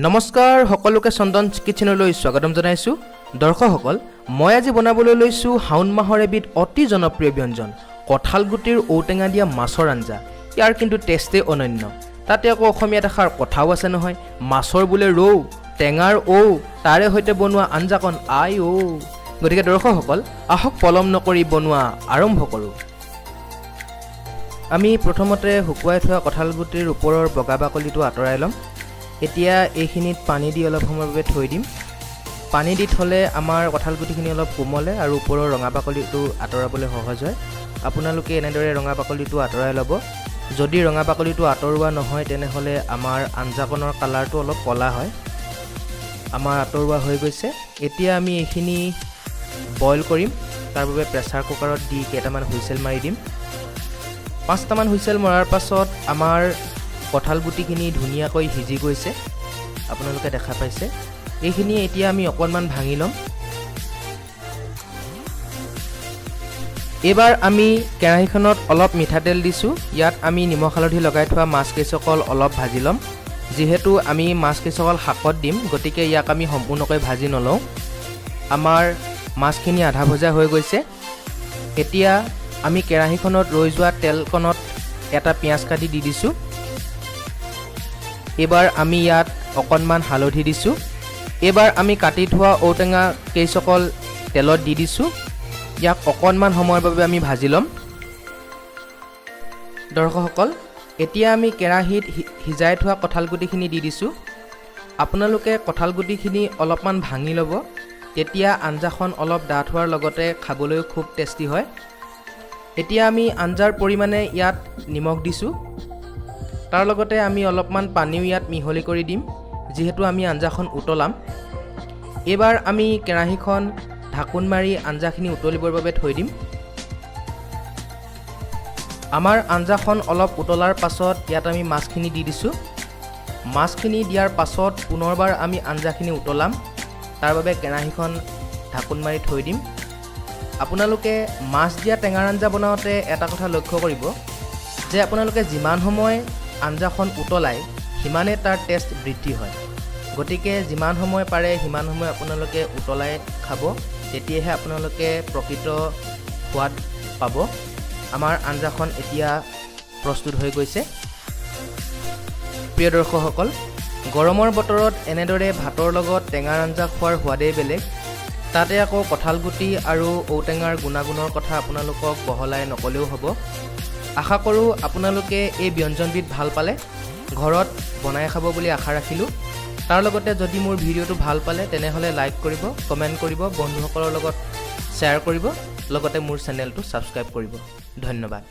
নমস্কাৰ সকলোকে চন্দন কিচেনলৈ স্বাগতম জনাইছো। দৰ্শকসকল, মই আজি বনাবলৈ লৈছো শাওন মাহৰ এবিধ অতি জনপ্ৰিয় ব্যঞ্জন কঁঠাল গুটিৰ ঔটেঙা দিয়া মাছৰ আঞ্জা। ইয়াৰ কিন্তু টেষ্টে অনন্য। তাতে আকৌ অসমীয়াত এষাৰ কথাও আছে নহয়, মাছৰ বোলে ৰৌ টেঙাৰ ঔ, তাৰে সৈতে বনোৱা আঞ্জাকণ আই ঔ। গতিকে দৰ্শকসকল, আহক পলম নকৰি বনোৱা আৰম্ভ কৰোঁ। আমি প্ৰথমতে শুকুৱাই থোৱা কঁঠাল গুটিৰ ওপৰৰ বগা বাকলিটো আঁতৰাই ল'ম। এতিয়া এইখিনিত পানী দি অলপ সময়ৰ বাবে থৈ দিম। পানী দি থ'লে আমাৰ কঁঠাল গুটিখিনি অলপ কোমলে আৰু ওপৰৰ ৰঙা বাকলিটো আঁতৰাবলৈ সহজ হয়। আপোনালোকে এনেদৰে ৰঙা বাকলিটো আঁতৰাই ল'ব। যদি ৰঙা বাকলিটো আঁতৰোৱা নহয় তেনেহ'লে আমাৰ আঞ্জাকণৰ কালাৰটো অলপ ক'লা হয়। আমাৰ আঁতৰোৱা হৈ গৈছে। এতিয়া আমি এইখিনি বইল কৰিম। তাৰ বাবে প্ৰেছাৰ কুকাৰত দি কেইটামান হুইচেল মাৰি দিম। 5টামান হুইচেল মৰাৰ পাছত আমাৰ কঁঠাল গুটিখিনি ধুনীয়াকৈ সিজি গৈছে, আপোনালোকে দেখা পাইছে। এইখিনি এতিয়া আমি অকণমান ভাঙি ল'ম। এইবাৰ আমি কেৰাহীখনত অলপ মিঠাতেল দিছোঁ। ইয়াত আমি নিমখ হালধি লগাই থোৱা মাছকেইচকল অলপ ভাজি ল'ম। যিহেতু আমি মাছকেইচকল শাকত দিম, গতিকে ইয়াক আমি সম্পূৰ্ণকৈ ভাজি নলওঁ। আমাৰ মাছখিনি আধা ভজা হৈ গৈছে। এতিয়া আমি কেৰাহীখনত ৰৈ যোৱা তেলকণত এটা পিঁয়াজ কাটি দি দিছোঁ। এইবাৰ আমি ইয়াত অকণমান হালধি দিছোঁ। এইবাৰ আমি কাটি থোৱা ঔটেঙা কেইচকল তেলত দি দিছোঁ। ইয়াক অকণমান সময়ৰ বাবে আমি ভাজি ল'ম। দৰ্শকসকল, এতিয়া আমি কেৰাহীত সিজাই থোৱা কঁঠাল গুটিখিনি দি দিছোঁ। আপোনালোকে কঁঠাল গুটিখিনি অলপমান ভাঙি ল'ব, তেতিয়া আঞ্জাখন অলপ ডাঠ হোৱাৰ লগতে খাবলৈও খুব টেষ্টি হয়। এতিয়া আমি আঞ্জাৰ পৰিমাণে ইয়াত নিমখ দিছোঁ। তাৰ লগতে আমি অলপমান পানীও ইয়াত মিহলি কৰি দিম, যিহেতু আমি আঞ্জাখন উতলাম। এইবাৰ আমি কেৰাহীখন ঢাকোন মাৰি আঞ্জাখিনি উতলিবৰ বাবে থৈ দিম। আমাৰ আঞ্জাখন অলপ উতলাৰ পাছত ইয়াত আমি মাছখিনি দি দিছোঁ। মাছখিনি দিয়াৰ পাছত পুনৰবাৰ আমি আঞ্জাখিনি উতলাম। তাৰ বাবে কেৰাহীখন ঢাকোন মাৰি থৈ দিম। আপোনালোকে মাছ দিয়া টেঙাৰ আঞ্জা বনাওঁতে এটা কথা লক্ষ্য কৰিব যে আপোনালোকে যিমান সময় আঞ্জাখন উতলাই সিমানে তাৰ টেষ্ট বৃদ্ধি হয়। গতিকে যিমান সময় পাৰে সিমান সময় আপোনালোকে উতলাই খাব, তেতিয়াহে আপোনালোকে প্ৰকৃত সোৱাদ পাব। আমাৰ আঞ্জাখন এতিয়া প্ৰস্তুত হৈ গৈছে। প্ৰিয় দৰ্শকসকল, গৰমৰ বতৰত এনেদৰে ভাতৰ লগত টেঙাৰ আঞ্জা খোৱাৰ সোৱাদেই বেলেগ। তাতে আকৌ কঁঠাল গুটি আৰু ঔটেঙাৰ গুণাগুণৰ কথা আপোনালোকক বহলাই নকলেও হ'ব। আশা কৰোঁ আপোনালোকে এই ব্যঞ্জনবিধ ভাল পালে, ঘৰত বনাই খাব বুলি আশা ৰাখিলোঁ। তাৰ লগতে যদি মোৰ ভিডিঅ'টো ভাল পালে তেনেহ'লে লাইক কৰিব, কমেণ্ট কৰিব, বন্ধুসকলৰ লগত শ্বেয়াৰ কৰিব, লগতে মোৰ চেনেলটো ছাবস্ক্ৰাইব কৰিব। ধন্যবাদ।